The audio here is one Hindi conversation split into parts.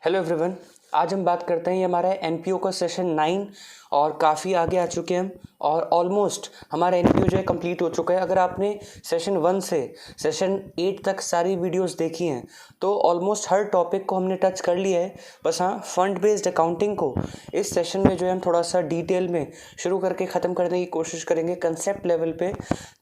Hello everyone. आज हम बात करते हैं, ये हमारा एनपीओ का सेशन 9 और काफ़ी आगे आ चुके हैं हम और ऑलमोस्ट हमारा एनपीओ जो है कंप्लीट हो चुका है। अगर आपने सेशन 1 से सेशन 8 तक सारी वीडियोस देखी हैं तो ऑलमोस्ट हर टॉपिक को हमने टच कर लिया है। बस हाँ, फंड बेस्ड अकाउंटिंग को इस सेशन में जो है हम थोड़ा सा डिटेल में शुरू करके ख़त्म करने की कोशिश करेंगे कंसेप्ट लेवल पे।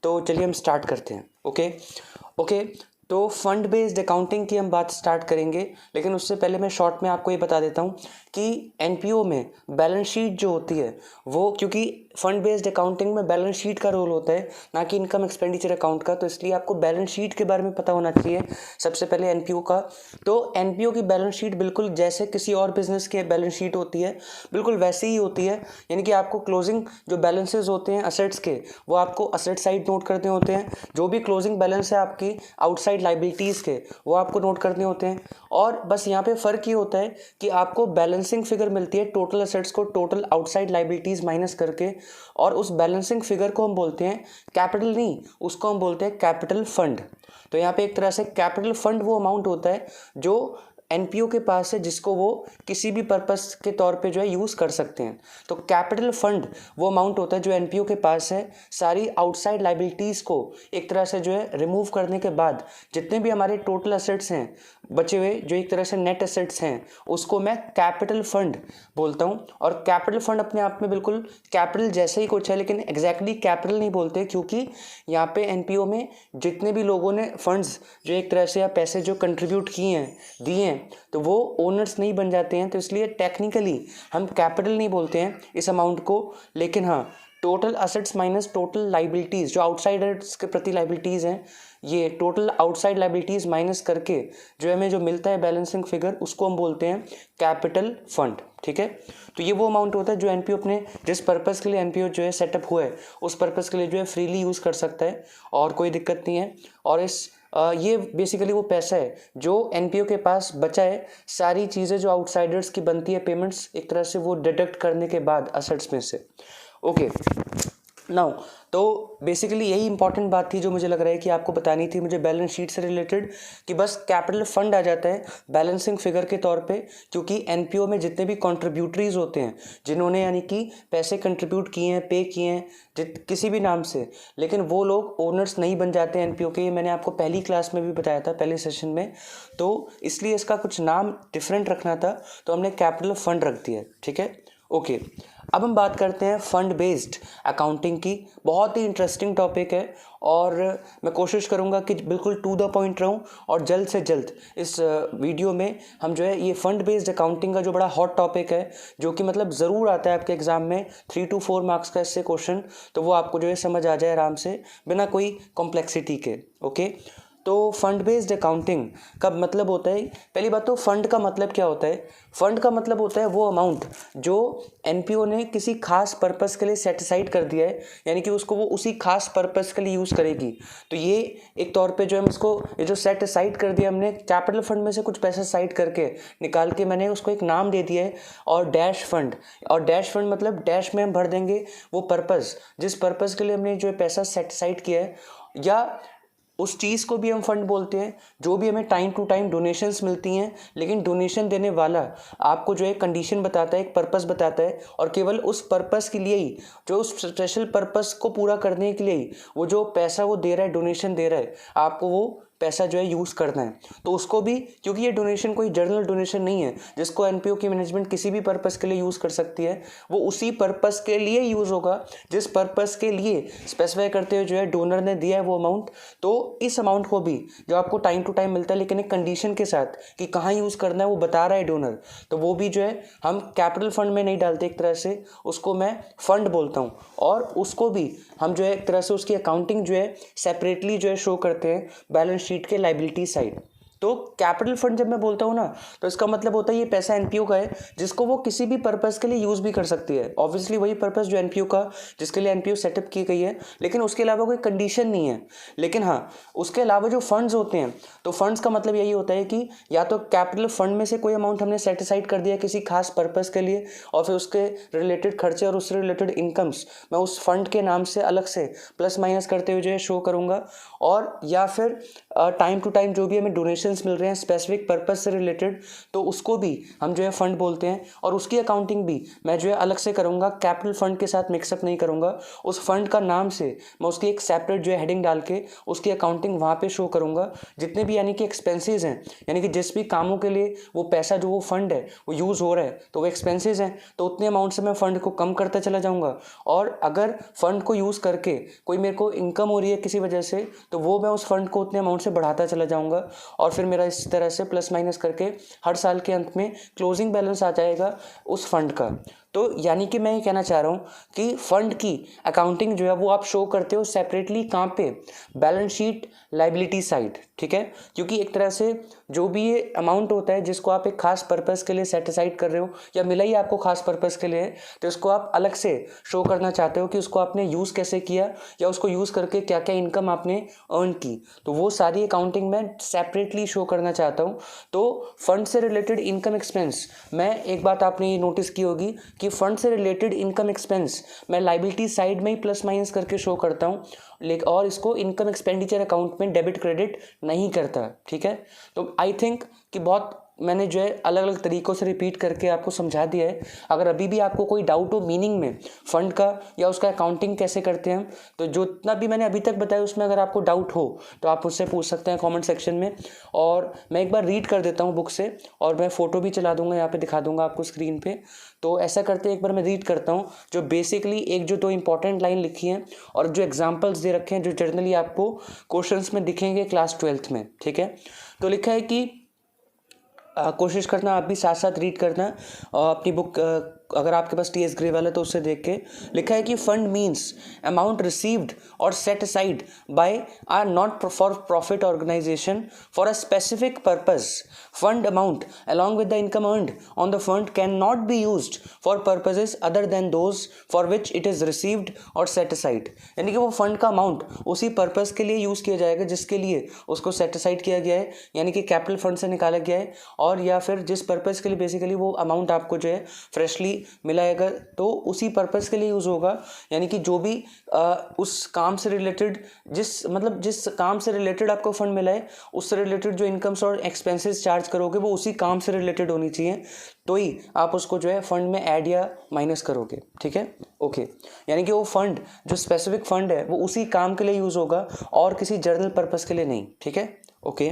तो चलिए हम स्टार्ट करते हैं। ओके, तो फंड बेस्ड अकाउंटिंग की हम बात स्टार्ट करेंगे, लेकिन उससे पहले मैं शॉर्ट में आपको ये बता देता हूँ कि एनपीओ में बैलेंस शीट जो होती है वो, क्योंकि फंड बेस्ड अकाउंटिंग में बैलेंस शीट का रोल होता है ना कि इनकम एक्सपेंडिचर अकाउंट का, तो इसलिए आपको बैलेंस शीट के बारे में पता होना चाहिए सबसे पहले एनपीओ का। तो एनपीओ की बैलेंस शीट बिल्कुल जैसे किसी और बिजनेस की बैलेंस शीट होती है बिल्कुल वैसे ही होती है, यानी कि आपको क्लोजिंग जो बैलेंसेज होते हैं असेट्स के वो आपको असेट साइड नोट करने होते हैं, जो भी क्लोजिंग बैलेंस है आपकी आउटसाइड लाइबिलिटीज़ के वो आपको नोट करने होते हैं। और बस यहाँ पे फ़र्क ये होता है कि आपको बैलेंसिंग फिगर मिलती है टोटल असेट्स को टोटल आउटसाइड लाइबिलिटीज़ माइनस करके, और उस बैलेंसिंग फिगर को हम बोलते हैं कैपिटल, नहीं उसको हम बोलते हैं कैपिटल फंड। तो यहाँ पे एक तरह से कैपिटल फंड वो अमाउंट होता है जो एनपीओ के पास है जिसको वो किसी भी पर्पस के तौर पे जो है यूज़ कर सकते हैं। तो कैपिटल फंड वो अमाउंट होता है जो एनपीओ के पास है सारी आउटसाइड लाइबिलिटीज़ को एक तरह से जो है रिमूव करने के बाद जितने भी हमारे टोटल असेट्स हैं बचे हुए, जो एक तरह से नेट एसेट्स हैं, उसको मैं कैपिटल फंड बोलता हूँ। और कैपिटल फंड अपने आप में बिल्कुल कैपिटल जैसे ही कुछ है, लेकिन एग्जैक्टली कैपिटल नहीं बोलते, क्योंकि यहाँ पे एनपीओ में जितने भी लोगों ने फंड्स जो एक तरह से या पैसे जो कंट्रीब्यूट किए हैं दिए हैं तो वो ओनर्स नहीं बन जाते हैं, तो इसलिए टेक्निकली हम कैपिटल नहीं बोलते हैं इस अमाउंट को। लेकिन हाँ, total assets minus total liabilities जो आउटसाइडर्स के प्रति लाइबिलिटीज़ हैं, ये टोटल आउटसाइड लाइबिलिटीज़ माइनस करके जो हमें जो मिलता है बैलेंसिंग फिगर उसको हम बोलते हैं कैपिटल फंड। ठीक है, तो ये वो अमाउंट होता है जो एनपीओ अपने जिस पर्पस के लिए एनपीओ जो है सेटअप हुआ है उस पर्पस के लिए जो है फ्रीली यूज़ कर सकता है और कोई दिक्कत नहीं है। और ये बेसिकली वो पैसा है जो एनपीओ के पास बचा है, सारी चीज़ें जो आउटसाइडर्स की बनती है पेमेंट्स एक तरह से वो डिडक्ट करने के बाद असेट्स में से। ओके नाउ, तो बेसिकली यही इंपॉर्टेंट बात थी जो मुझे लग रहा है कि आपको बतानी थी मुझे बैलेंस शीट से रिलेटेड, कि बस कैपिटल फंड आ जाता है बैलेंसिंग फिगर के तौर पे, क्योंकि एनपीओ में जितने भी कंट्रीब्यूटरीज होते हैं जिन्होंने यानी कि पैसे कंट्रीब्यूट किए हैं, पे किए हैं किसी भी नाम से, लेकिन वो लोग ओनर्स नहीं बन जाते एनपीओ के। ये मैंने आपको पहली क्लास में भी बताया था, पहले सेशन में, तो इसलिए इसका कुछ नाम डिफरेंट रखना था तो हमने कैपिटल फंड रख दिया। ठीक है, ओके। अब हम बात करते हैं फंड बेस्ड अकाउंटिंग की। बहुत ही इंटरेस्टिंग टॉपिक है और मैं कोशिश करूंगा कि बिल्कुल टू द पॉइंट रहूं और जल्द से जल्द इस वीडियो में हम जो है ये फंड बेस्ड अकाउंटिंग का जो बड़ा हॉट टॉपिक है, जो कि मतलब ज़रूर आता है आपके एग्जाम में 3 to 4 मार्क्स का इससे क्वेश्चन, तो वो आपको जो है समझ आ जाए आराम से बिना कोई कॉम्प्लेक्सिटी के। ओके, तो फंड बेस्ड अकाउंटिंग का मतलब होता है, पहली बात तो फंड का मतलब क्या होता है। फंड का मतलब होता है वो अमाउंट जो एनपीओ ने किसी खास पर्पस के लिए सेट असाइड कर दिया है, यानी कि उसको वो उसी खास पर्पस के लिए यूज़ करेगी। तो ये एक तौर पे जो है उसको ये जो सेट असाइड कर दिया हमने कैपिटल फंड में से कुछ पैसा साइड करके निकाल के मैंने उसको एक नाम दे दिया है और डैश फंड। और डैश फंड मतलब डैश में हम भर देंगे वो पर्पस जिस पर्पस के लिए हमने जो है पैसा सेट असाइड किया है, या उस चीज़ को भी हम फंड बोलते हैं जो भी हमें टाइम टू टाइम डोनेशंस मिलती हैं, लेकिन डोनेशन देने वाला आपको जो है कंडीशन बताता है, एक पर्पस बताता है, और केवल उस पर्पस के लिए ही, जो उस स्पेशल पर्पस को पूरा करने के लिए ही वो जो पैसा वो दे रहा है, डोनेशन दे रहा है, आपको वो पैसा जो है यूज़ करना है। तो उसको भी, क्योंकि ये डोनेशन कोई जनरल डोनेशन नहीं है जिसको एनपीओ की मैनेजमेंट किसी भी पर्पस के लिए यूज़ कर सकती है, वो उसी पर्पस के लिए यूज़ होगा जिस पर्पस के लिए स्पेसिफाई करते हुए जो है डोनर ने दिया है वो अमाउंट। तो इस अमाउंट को भी जो आपको टाइम टू टाइम मिलता है लेकिन एक कंडीशन के साथ कि कहाँ यूज़ करना है वो बता रहा है डोनर, तो वो भी जो है हम कैपिटल फंड में नहीं डालते, एक तरह से उसको मैं फंड बोलता हूँ। और उसको भी हम जो है एक तरह से उसकी अकाउंटिंग जो है सेपरेटली जो है शो करते हैं बैलेंस शीट के लाइबिलिटी साइड। तो कैपिटल फंड जब मैं बोलता हूँ ना तो इसका मतलब होता है ये पैसा एनपीओ का है जिसको वो किसी भी पर्पस के लिए यूज़ भी कर सकती है, ऑब्वियसली वही पर्पस जो एनपीओ का जिसके लिए एनपीओ सेटअप की गई है, लेकिन उसके अलावा कोई कंडीशन नहीं है। लेकिन हाँ, उसके अलावा जो फंड्स होते हैं, तो फंड्स का मतलब यही होता है कि या तो कैपिटल फंड में से कोई अमाउंट हमने सेट असाइड कर दिया किसी खास पर्पस के लिए, और फिर उसके रिलेटेड खर्चे और उससे रिलेटेड इनकम्स मैं उस फंड के नाम से अलग से प्लस माइनस करते हुए जो है शो करूँगा, और या फिर टाइम टू टाइम जो भी हमें डोनेशंस मिल रहे हैं स्पेसिफिक पर्पस से रिलेटेड, तो उसको भी हम जो है फंड बोलते हैं। और उसकी अकाउंटिंग भी मैं जो है अलग से करूँगा, कैपिटल फंड के साथ मिक्सअप नहीं करूँगा। उस फंड का नाम से मैं उसकी एक सेपरेट जो है हेडिंग डाल के उसकी अकाउंटिंग वहाँ पे शो करूँगा। जितने भी यानी कि एक्सपेंसेस हैं, यानी कि जिस भी कामों के लिए वो पैसा जो वो फंड है वो यूज़ हो रहा है, तो वो एक्सपेंसेस हैं, तो उतने अमाउंट से मैं फंड को कम करता चला जाऊँगा। और अगर फंड को यूज़ करके कोई मेरे को इनकम हो रही है किसी वजह से, तो वो मैं उस फंड को उतने अमाउंट से बढ़ाता चला जाऊँगा। और फिर मेरा इस तरह से प्लस माइनस करके हर साल के अंत में क्लोजिंग बैलेंस आ जाएगा उस फंड का। तो यानी कि मैं ये कहना चाह रहा हूँ कि फंड की अकाउंटिंग जो है वो आप शो करते हो सेपरेटली कहाँ पे, बैलेंस शीट लाइबिलिटी साइड, ठीक है। क्योंकि एक तरह से जो भी ये अमाउंट होता है जिसको आप एक खास पर्पस के लिए सेट असाइड कर रहे हो या मिला ही आपको खास पर्पस के लिए है, तो इसको आप अलग से शो करना चाहते हो कि उसको आपने यूज़ कैसे किया या उसको यूज़ करके क्या क्या इनकम आपने अर्न की, तो वो सारी अकाउंटिंग मैं सेपरेटली शो करना चाहता हूँ। तो फंड से रिलेटेड इनकम एक्सपेंस, मैं एक बात आपने ये नोटिस की होगी कि फंड से रिलेटेड इनकम एक्सपेंस मैं लाइबिलिटी साइड में ही प्लस माइनस करके शो करता हूँ, लेकिन और इसको इनकम एक्सपेंडिचर अकाउंट में डेबिट क्रेडिट नहीं करता, ठीक है। तो आई थिंक कि बहुत मैंने जो है अलग अलग तरीक़ों से रिपीट करके आपको समझा दिया है। अगर अभी भी आपको कोई डाउट हो मीनिंग में फ़ंड का या उसका अकाउंटिंग कैसे करते हैं हम, तो जितना भी मैंने अभी तक बताया उसमें अगर आपको डाउट हो तो आप मुझसे पूछ सकते हैं कमेंट सेक्शन में। और मैं एक बार रीड कर देता हूँ बुक से, और मैं फ़ोटो भी चला दूँगा, यहाँ पे दिखा दूँगा आपको स्क्रीन पे। तो ऐसा करते एक बार मैं रीड करता हूँ जो बेसिकली एक जो 2 इंपॉर्टेंट लाइन लिखी हैं और जो एग्जाम्पल्स दे रखे हैं जो जनरली आपको क्वेश्चंस में दिखेंगे क्लास 12th में, ठीक है। तो लिखा है कि कोशिश करना आप भी साथ साथ रीड करना अपनी बुक, अगर आपके पास टीएस ग्रे वाला तो उससे देख के। लिखा है कि फंड मीन्स अमाउंट रिसीव्ड और set aside by or not for profit organisation for a specific purpose. Fund amount along with the income earned on the fund can not be used for purposes other than those for which it is received और सेट असाइड। यानी कि वो फंड का अमाउंट उसी पर्पस के लिए यूज़ किया जाएगा जिसके लिए उसको सेट असाइड किया गया है, यानी कि कैपिटल फंड से निकाला गया है, और या फिर जिस पर्पस के लिए बेसिकली वो अमाउंट आपको जो है फ्रेशली मिलाएगा तो उसी पर्पस के लिए यूज़ होगा। यानी कि जो भी उस काम से रिलेटेड जिस काम से रिलेटेड आपको फंड मिला है उससे रिलेटेड जो इनकम्स और एक्सपेंसेस चार्ज करोगे वो उसी काम से रिलेटेड होनी चाहिए, तो ही आप उसको जो है फंड में ऐड या माइनस करोगे, ठीक है। ओके, यानी कि वो फंड जो स्पेसिफिक फंड है वो उसी काम के लिए यूज़ होगा और किसी जनरल पर्पस के लिए नहीं, ठीक है। ओके,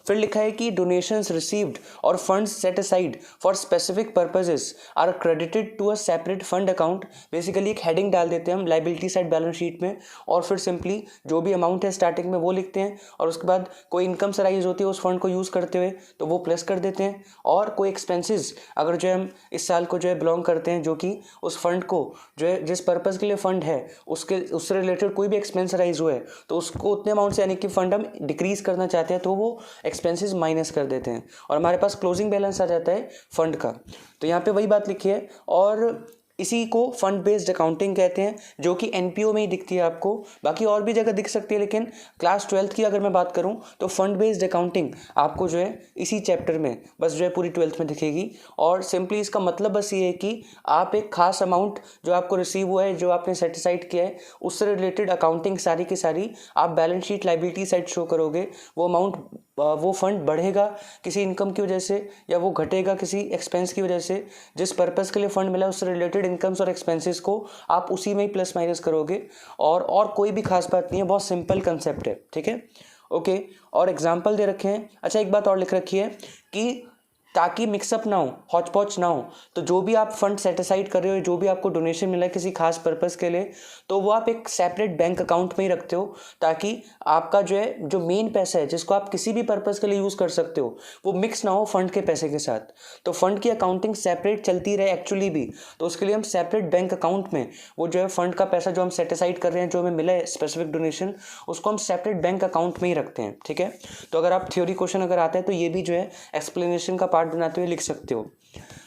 फिर लिखा है कि डोनेशंस रिसीव्ड और funds set aside for specific purposes are credited to a separate fund account. Basically एक हेडिंग डाल देते हैं हम लाइबिलिटी साइड बैलेंस शीट में, और फिर सिंपली जो भी अमाउंट है स्टार्टिंग में वो लिखते हैं, और उसके बाद कोई इनकम राइज होती है उस फंड को यूज़ करते हुए तो वो प्लस कर देते हैं, और कोई एक्सपेंसेस अगर जो है हम इस साल को जो है बिलोंग करते हैं जो कि उस फंड को जो है जिस पर्पज़ के लिए फ़ंड है उससे रिलेटेड कोई भी एक्सपेंस राइज हुआ है तो उसको उतने अमाउंट से यानी कि फ़ंड हम डिक्रीज़ करना चाहते हैं तो वो एक्सपेंसेस माइनस कर देते हैं और हमारे पास क्लोजिंग बैलेंस आ जाता है फंड का। तो यहाँ पे वही बात लिखी है, और इसी को फंड बेस्ड अकाउंटिंग कहते हैं, जो कि एनपीओ में ही दिखती है आपको, बाकी और भी जगह दिख सकती है, लेकिन क्लास 12th की अगर मैं बात करूं तो फंड बेस्ड अकाउंटिंग आपको जो है इसी चैप्टर में बस जो है पूरी 12th में दिखेगी। और सिंपली इसका मतलब बस ये है कि आप एक खास अमाउंट जो आपको रिसीव हुआ है, जो आपने सेट असाइड किया है, उससे रिलेटेड अकाउंटिंग सारी की सारी आप balance sheet liability side show करोगे। वो अमाउंट वो फंड बढ़ेगा किसी इनकम की वजह से या वो घटेगा किसी एक्सपेंस की वजह से, जिस पर्पस के लिए फंड मिला उससे रिलेटेड इनकम्स और एक्सपेंसेस को आप उसी में ही प्लस माइनस करोगे, और कोई भी खास बात नहीं है, बहुत सिंपल कंसेप्ट है, ठीक है। ओके, और एग्जांपल दे रखे हैं। अच्छा, एक बात और लिख रखी है कि ताकि मिक्सअप ना हो, हौच पौच ना हो, तो जो भी आप फंड सेट असाइड कर रहे हो, जो भी आपको डोनेशन मिला है किसी खास पर्पस के लिए, तो वो आप एक सेपरेट बैंक अकाउंट में ही रखते हो, ताकि आपका जो है जो मेन पैसा है जिसको आप किसी भी पर्पस के लिए यूज़ कर सकते हो वो मिक्स ना हो फंड के पैसे के साथ। तो फंड की अकाउंटिंग सेपरेट चलती रहे एक्चुअली भी, तो उसके लिए हम सेपरेट बैंक अकाउंट में वो जो है फंड का पैसा जो हम सेट असाइड कर रहे हैं, जो हमें मिला है स्पेसिफिक डोनेशन, उसको हम सेपरेट बैंक अकाउंट में ही रखते हैं, ठीक है। तो अगर आप थ्योरी क्वेश्चन अगर आता है तो ये भी जो है एक्सप्लेनेशन का पार्ट बनाते हुए लिख सकते हो।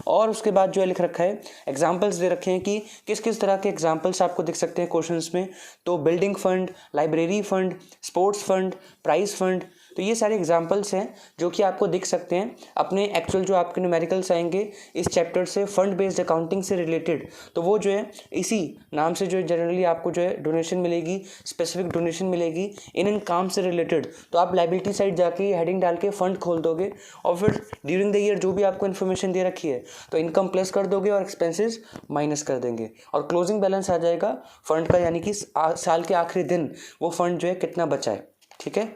और उसके बाद जो है लिख रखा है, एग्जाम्पल्स दे रखे हैं कि किस किस तरह के एग्जाम्पल्स आपको दिख सकते हैं क्वेश्चंस में। तो building fund, library fund, sports fund, prize fund, तो ये सारे एग्जांपल्स हैं जो कि आपको दिख सकते हैं अपने एक्चुअल जो आपके न्यूमेरिकल्स आएंगे इस चैप्टर से फंड बेस्ड अकाउंटिंग से रिलेटेड, तो वो जो है इसी नाम से जो है जनरली आपको जो है डोनेशन मिलेगी, स्पेसिफिक डोनेशन मिलेगी इन काम से रिलेटेड। तो आप लाइबिलिटी साइड जाके हेडिंग डाल के फंड खोल दोगे और फिर ड्यूरिंग द ईयर जो भी आपको इन्फॉर्मेशन दे रखी है तो इनकम प्लस कर दोगे और एक्सपेंसेस माइनस कर देंगे और क्लोजिंग बैलेंस आ जाएगा फंड का, यानी कि साल के आखिरी दिन वो फंड जो है कितना बचा है। ठीक है,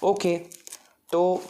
ओके। तो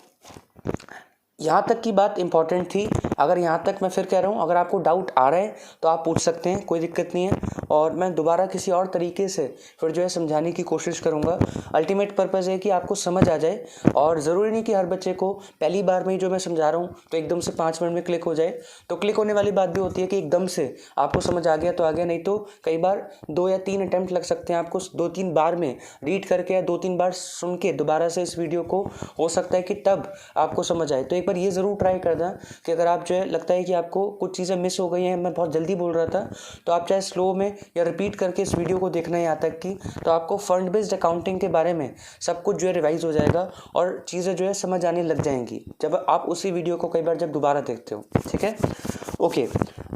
यहाँ तक की बात इंपॉर्टेंट थी। अगर यहाँ तक मैं फिर कह रहा हूँ, अगर आपको डाउट आ रहा है तो आप पूछ सकते हैं, कोई दिक्कत नहीं है, और मैं दोबारा किसी और तरीके से फिर जो है समझाने की कोशिश करूँगा। अल्टीमेट पर्पज़ है कि आपको समझ आ जाए, और ज़रूरी नहीं कि हर बच्चे को पहली बार में ही जो मैं समझा रहा हूँ तो एकदम से 5 मिनट में क्लिक हो जाए। तो क्लिक होने वाली बात भी होती है कि एकदम से आपको समझ आ गया तो आ गया, नहीं तो कई बार 2 या 3 अटैम्प्ट लग सकते हैं आपको 2-3 बार में रीड करके या 2-3 बार सुन के दोबारा से इस वीडियो को, हो सकता है कि तब आपको समझ आए। तो एक बार ये ज़रूर ट्राई करना कि अगर आप जो है लगता है कि आपको कुछ चीज़ें मिस हो गई हैं, मैं बहुत जल्दी बोल रहा था, तो आप चाहे स्लो में या रिपीट करके इस वीडियो को देखना है यहाँ तक की, तो आपको फंड बेस्ड अकाउंटिंग के बारे में सब कुछ जो है रिवाइज हो जाएगा और चीज़ें जो है समझ आने लग जाएंगी जब आप उसी वीडियो को कई बार जब दोबारा देखते हो। ठीक है, ओके।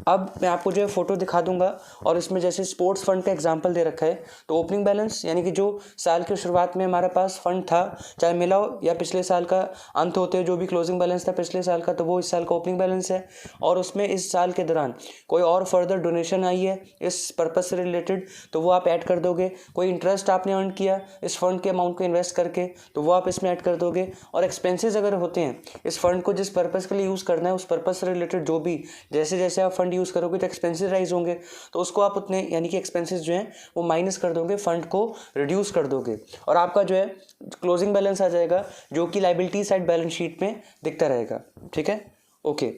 अब मैं आपको जो है फ़ोटो दिखा दूंगा, और इसमें जैसे स्पोर्ट्स फंड का एग्जांपल दे रखा है, तो ओपनिंग बैलेंस यानी कि जो साल की शुरुआत में हमारे पास फंड था, चाहे मिला हो या पिछले साल का अंत होते हुए जो भी क्लोजिंग बैलेंस था पिछले साल का, तो वो इस साल का ओपनिंग बैलेंस है। और उसमें इस साल के दौरान कोई और फर्दर डोनेशन आई है इस पर्पज़ से रिलेटेड, तो वो आप ऐड कर दोगे। कोई इंटरेस्ट आपने अर्न किया इस फंड के अमाउंट को इन्वेस्ट करके, तो वो आप इसमें ऐड कर दोगे। और एक्सपेंसेस अगर होते हैं इस फंड को जिस पर्पज़ के लिए यूज़ करना है उस पर्पज़ से रिलेटेड जो भी, जैसे जैसे आप फंड यूज़ करोगे तो एक्सपेंसेस राइज होंगे, तो उसको आप उतने यानी कि एक्सपेंसेस जो हैं वो माइनस कर दोगे, फंड को रिड्यूस कर दोगे, और आपका जो है क्लोजिंग बैलेंस आ जाएगा जो कि लाइबिलिटी साइड बैलेंस शीट में दिखता रहेगा। ठीक है, ओके।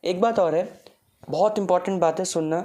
एक बात और है, बहुत इंपॉर्टेंट बात है, सुनना।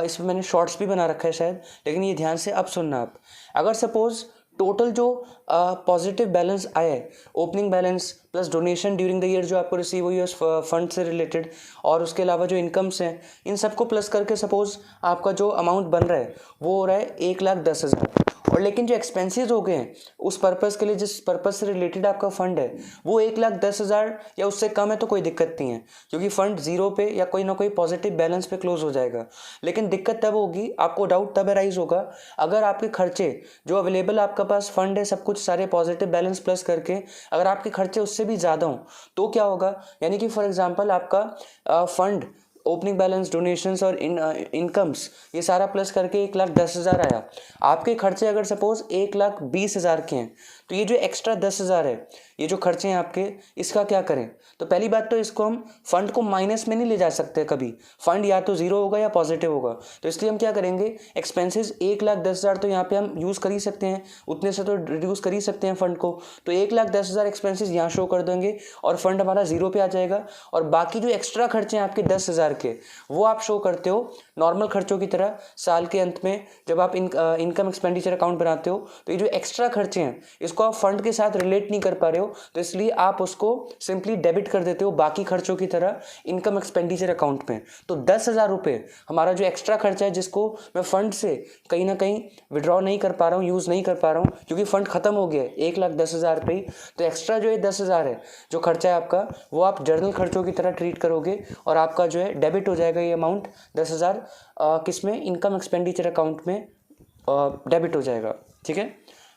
इसमें मैंने शॉर्ट्स भी बना रखा है शायद, लेकिन ये ध्यान से अब सुनना आप। अगर सपोज टोटल जो पॉजिटिव बैलेंस आया है, opening balance plus donation during the year जो आपको रिसीव हुई है उस फंड से रिलेटेड, और उसके अलावा जो इनकम्स हैं, इन सबको प्लस करके सपोज आपका जो अमाउंट बन रहा है वो हो रहा है 1,10,000, और लेकिन जो एक्सपेंसेस हो गए हैं उस पर्पज़ के लिए जिस पर्पज़ से रिलेटेड आपका फंड है वो 1,10,000 या उससे कम है तो कोई दिक्कत नहीं है, क्योंकि फंड जीरो पे या कोई ना कोई पॉजिटिव बैलेंस पे क्लोज हो जाएगा। लेकिन दिक्कत तब होगी, आपको डाउट तब अराइज होगा अगर आपके खर्चे जो अवेलेबल आपका पास फंड है सब कुछ सारे पॉजिटिव बैलेंस प्लस करके, अगर आपके खर्चे उससे भी ज़्यादा हों तो क्या होगा। यानी कि फॉर एग्जांपल आपका फंड ओपनिंग बैलेंस, डोनेशंस और इनकम्स ये सारा प्लस करके 1,10,000 आया, आपके खर्चे अगर सपोज 1,20,000 के हैं, तो ये जो एक्स्ट्रा 10,000 है, ये जो खर्चे हैं आपके, इसका क्या करें। तो पहली बात तो इसको हम फंड को माइनस में नहीं ले जा सकते कभी, फंड या तो जीरो होगा या पॉजिटिव होगा। तो इसलिए हम क्या करेंगे, एक्सपेंसेस 1,10,000 तो यहाँ पे हम यूज़ कर ही सकते हैं, उतने से तो रिड्यूस कर ही सकते हैं फंड को, तो 1,10,000 एक्सपेंसेस यहाँ शो कर देंगे और फंड हमारा जीरो पे आ जाएगा। और बाकी जो एक्स्ट्रा खर्चे हैं आपके 10,000 के, वो आप शो करते हो नॉर्मल खर्चों की तरह साल के अंत में जब आप इनकम एक्सपेंडिचर अकाउंट बनाते हो। तो ये जो एक्स्ट्रा खर्चे हैं इसको आप फंड के साथ रिलेट नहीं कर पा रहे हो, तो इसलिए आप उसको सिंपली डेबिट कर देते हो बाकी खर्चों की तरह इनकम एक्सपेंडिचर अकाउंट में। तो 10,000 रुपये हमारा जो एक्स्ट्रा खर्चा है जिसको मैं फंड से कहीं ना कहीं विड्रॉ नहीं कर पा रहा हूँ, यूज़ नहीं कर पा रहा हूँ क्योंकि फंड खत्म हो गया है 1,10,000 पे ही, तो एक्स्ट्रा जो है 10,000 है जो खर्चा है आपका, वो आप जर्नल खर्चों की तरह ट्रीट करोगे और आपका जो है डेबिट हो जाएगा ये अमाउंट 10,000 किसमें, इनकम एक्सपेंडिचर अकाउंट में डेबिट हो जाएगा। ठीक है,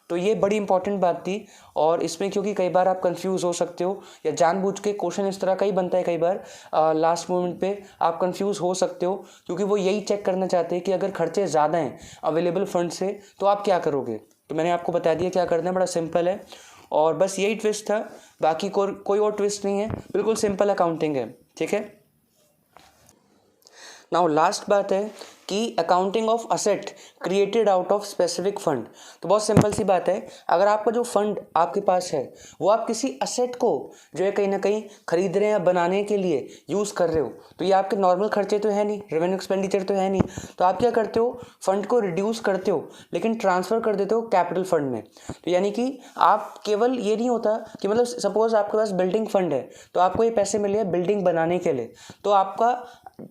तो ये बड़ी इंपॉर्टेंट बात थी। और इसमें क्योंकि कई बार आप कंफ्यूज हो सकते हो या जानबूझ के क्वेश्चन इस तरह का ही बनता है कई बार, लास्ट मोमेंट पे आप कंफ्यूज हो सकते हो क्योंकि वो यही चेक करना चाहते हैं कि अगर खर्चे ज़्यादा हैं अवेलेबल फंड से तो आप क्या करोगे। तो मैंने आपको बता दिया क्या करना है, बड़ा सिंपल है और बस यही ट्विस्ट था, बाकी कोई और ट्विस्ट नहीं है, बिल्कुल सिंपल अकाउंटिंग है। ठीक है, नाउ लास्ट बात है कि accounting of asset created out of specific fund. तो बहुत सिंपल सी बात है, अगर आपका जो फंड आपके पास है वो आप किसी असेट को जो है कहीं ना कहीं खरीद रहे हैं या बनाने के लिए यूज़ कर रहे हो, तो ये आपके नॉर्मल खर्चे तो है नहीं, रेवेन्यू एक्सपेंडिचर तो है नहीं, तो आप क्या करते हो, फंड को रिड्यूस करते हो लेकिन ट्रांसफ़र कर देते हो कैपिटल फंड में। तो यानी कि आप केवल ये नहीं होता कि मतलब सपोज आपके पास बिल्डिंग फंड है तो आपको ये पैसे मिले हैं बिल्डिंग बनाने के लिए, तो आपका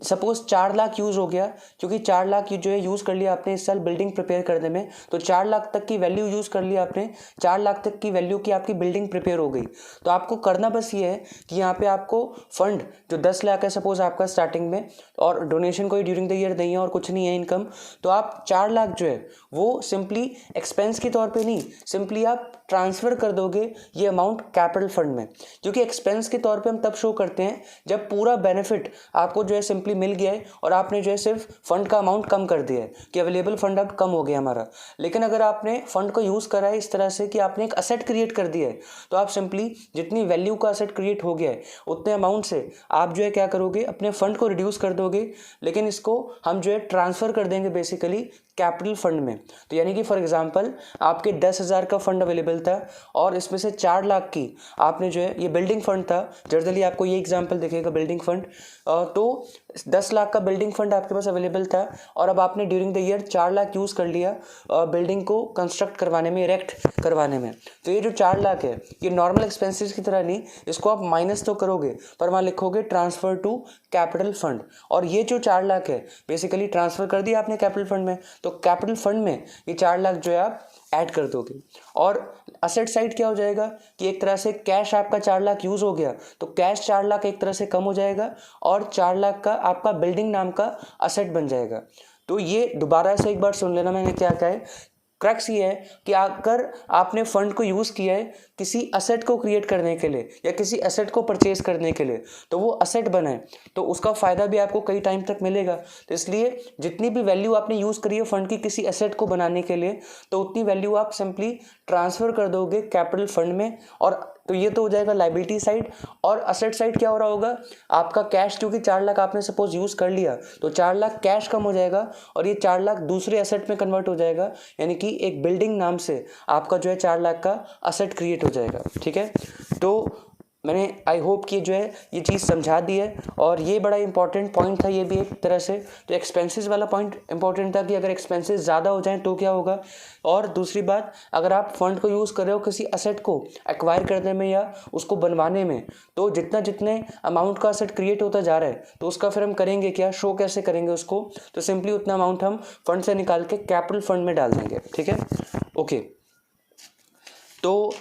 सपोज 4 लाख यूज़ हो गया, क्योंकि 4 लाख जो है यूज़ कर लिया आपने इस साल बिल्डिंग प्रिपेयर करने में, तो 4 लाख तक की वैल्यू यूज़ कर लिया आपने, 4 लाख तक की वैल्यू की आपकी बिल्डिंग प्रिपेयर हो गई। तो आपको करना बस ये है कि यहाँ पे आपको फंड जो 10 लाख है सपोज आपका स्टार्टिंग में, और डोनेशन कोई ड्यूरिंग द ईयर नहीं है और कुछ नहीं है इनकम, तो आप 4 लाख जो है वो सिंपली एक्सपेंस के तौर पे नहीं, सिंपली आप ट्रांसफ़र कर दोगे ये अमाउंट कैपिटल फंड में। क्योंकि एक्सपेंस के तौर पे हम तब शो करते हैं जब पूरा बेनिफिट आपको जो है सिंपली मिल गया है और आपने जो है सिर्फ फंड का अमाउंट कम कर दिया है कि अवेलेबल फंड अब कम हो गया हमारा। लेकिन अगर आपने फंड को यूज़ करा है इस तरह से कि आपने एक असेट क्रिएट कर दिया है, तो आप सिंपली जितनी वैल्यू का असेट क्रिएट हो गया है उतने अमाउंट से आप जो है क्या करोगे, अपने फंड को रिड्यूस कर दोगे, लेकिन इसको हम जो है ट्रांसफ़र कर देंगे बेसिकली कैपिटल फंड में। तो यानी कि फॉर एग्जांपल आपके 10,000 का फंड अवेलेबल था और इसमें से 4 लाख की आपने जो है, ये बिल्डिंग फंड था, जनरली आपको ये एग्जांपल दिखेगा बिल्डिंग फंड, तो 10 लाख का बिल्डिंग फंड आपके पास अवेलेबल था और अब आपने during the year 4 lakh use कर लिया बिल्डिंग को कंस्ट्रक्ट करवाने में, इरेक्ट करवाने में। तो ये जो 4 लाख है ये नॉर्मल एक्सपेंसेस की तरह नहीं, इसको आप माइनस तो करोगे पर वहाँ लिखोगे ट्रांसफ़र टू कैपिटल फंड, और ये जो 4 लाख है बेसिकली ट्रांसफ़र कर दिया आपने कैपिटल फंड में, तो कैपिटल फंड में ये 4 लाख जो है आप ऐड कर दोगे। और असेट साइड क्या हो जाएगा कि एक तरह से कैश आपका 4 लाख यूज़ हो गया, तो कैश 4 लाख एक तरह से कम हो जाएगा और 4 लाख का आपका बिल्डिंग नाम का असेट बन जाएगा। तो ये दोबारा से एक बार सुन लेना मैंने क्या कहा है। क्रक्स ये है कि अगर आपने फंड को यूज़ किया है किसी असेट को क्रिएट करने के लिए या किसी असेट को परचेज करने के लिए, तो वो असेट बना है तो उसका फ़ायदा भी आपको कई टाइम तक मिलेगा। तो इसलिए जितनी भी वैल्यू आपने यूज़ करी है फंड की किसी असेट को बनाने के लिए, तो उतनी वैल्यू आप सिंपली ट्रांसफ़र कर दोगे कैपिटल फंड में। और तो ये तो हो जाएगा लाइबिलिटी साइड। और असेट साइड क्या हो रहा होगा, आपका कैश क्योंकि 4 लाख आपने सपोज यूज़ कर लिया, तो 4 लाख कैश कम हो जाएगा और ये 4 लाख दूसरे असेट में कन्वर्ट हो जाएगा, यानी कि एक बिल्डिंग नाम से आपका जो है 4 लाख का असेट क्रिएट हो जाएगा। ठीक है, तो मैंने आई होप कि जो है ये चीज़ समझा दी है, और ये बड़ा इंपॉर्टेंट पॉइंट था ये भी एक तरह से। तो एक्सपेंसेस वाला पॉइंट इंपॉर्टेंट था कि अगर एक्सपेंसेस ज़्यादा हो जाएं तो क्या होगा, और दूसरी बात अगर आप फंड को यूज़ कर रहे हो किसी असेट को एक्वायर करने में या उसको बनवाने में, तो जितने अमाउंट का असेट क्रिएट होता जा रहा है तो उसका फिर हम करेंगे क्या, शो कैसे करेंगे उसको, तो सिंपली उतना अमाउंट हम फंड से निकाल के कैपिटल फंड में डाल देंगे। ठीक है, ओके। तो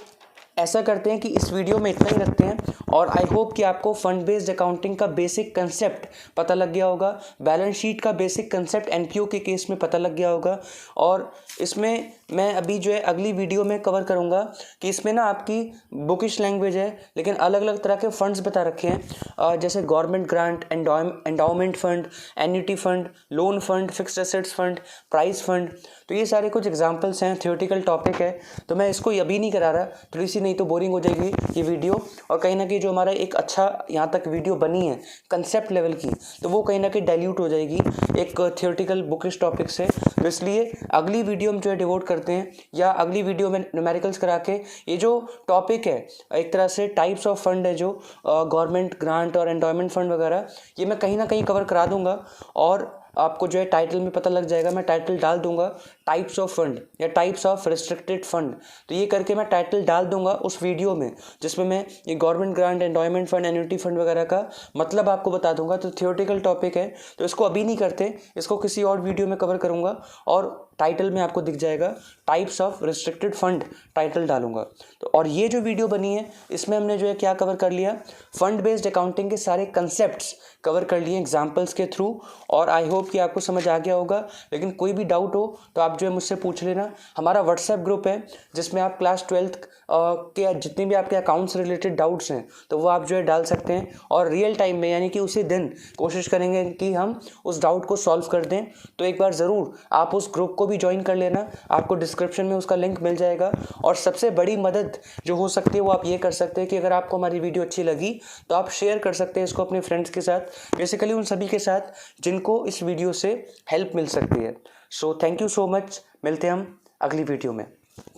ऐसा करते हैं कि इस वीडियो में इतना ही रखते हैं, और आई होप कि आपको फंड बेस्ड अकाउंटिंग का बेसिक कंसेप्ट पता लग गया होगा, बैलेंस शीट का बेसिक कंसेप्ट एनपीओ के केस में पता लग गया होगा। और इसमें मैं अभी जो है अगली वीडियो में कवर करूंगा कि इसमें ना आपकी बुकिश लैंग्वेज है लेकिन अलग अलग तरह के फंड्स बता रखे हैं, जैसे government grant, endowment fund, annuity fund, loan fund, fixed assets fund, prize fund. तो ये सारे कुछ एग्जांपल्स हैं, थ्योरेटिकल टॉपिक है, तो मैं इसको अभी नहीं करा रहा, थोड़ी सी नहीं तो बोरिंग हो जाएगी ये वीडियो। और कहीं ना कहीं जो हमारा एक अच्छा यहाँ तक वीडियो बनी है कंसेप्ट लेवल की, तो वो कहीं ना कहीं डाइल्यूट हो जाएगी एक थियोरेटिकल बुकिश टॉपिक से। तो इसलिए अगली वीडियो हम जो है डिवोट करते हैं, या अगली वीडियो में न्यूमेरिकल्स करा के ये जो टॉपिक है एक तरह से टाइप्स ऑफ फंड है जो गवर्नमेंट ग्रांट और एंडोमेंट फंड वगैरह, ये मैं कहीं ना कहीं कवर करा दूंगा। और आपको जो है टाइटल में पता लग जाएगा, मैं टाइटल डाल दूंगा टाइप्स ऑफ फंड या टाइप्स ऑफ रिस्ट्रिक्टेड फंड, तो ये करके मैं टाइटल डाल दूंगा उस वीडियो में जिसमें मैं ये government grant, endowment fund, annuity fund वगैरह का मतलब आपको बता दूंगा। तो थियोरेटिकल टॉपिक है तो इसको अभी नहीं करते, इसको किसी और वीडियो में कवर करूंगा, और टाइटल में आपको दिख जाएगा types of restricted fund, title डालूंगा। तो और ये जो वीडियो बनी है इसमें हमने जो है क्या कवर कर लिया, फंड बेस्ड अकाउंटिंग के सारे कंसेप्ट्स कवर कर लिए एग्जांपल्स के थ्रू, और आई होप कि आपको समझ आ गया होगा। लेकिन कोई भी डाउट हो तो आप जो है मुझसे पूछ लेना। हमारा व्हाट्सएप ग्रुप है जिसमें आप क्लास 12th के जितने भी आपके अकाउंट्स रिलेटेड डाउट्स हैं तो वो आप जो है डाल सकते हैं, और रियल टाइम में यानी कि उसी दिन कोशिश करेंगे कि हम उस डाउट को सॉल्व कर दें। तो एक बार ज़रूर आप उस ग्रुप को भी ज्वाइन कर लेना, आपको डिस्क्रिप्शन में उसका लिंक मिल जाएगा। और सबसे बड़ी मदद जो हो सकती है वो आप ये कर सकते हैं कि अगर आपको हमारी वीडियो अच्छी लगी तो आप शेयर कर सकते हैं इसको अपने फ्रेंड्स के साथ, बेसिकली उन सभी के साथ जिनको इस वीडियो से हेल्प मिल सकती है। So thank you so much, मिलते हैं हम अगली वीडियो में।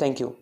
Thank you.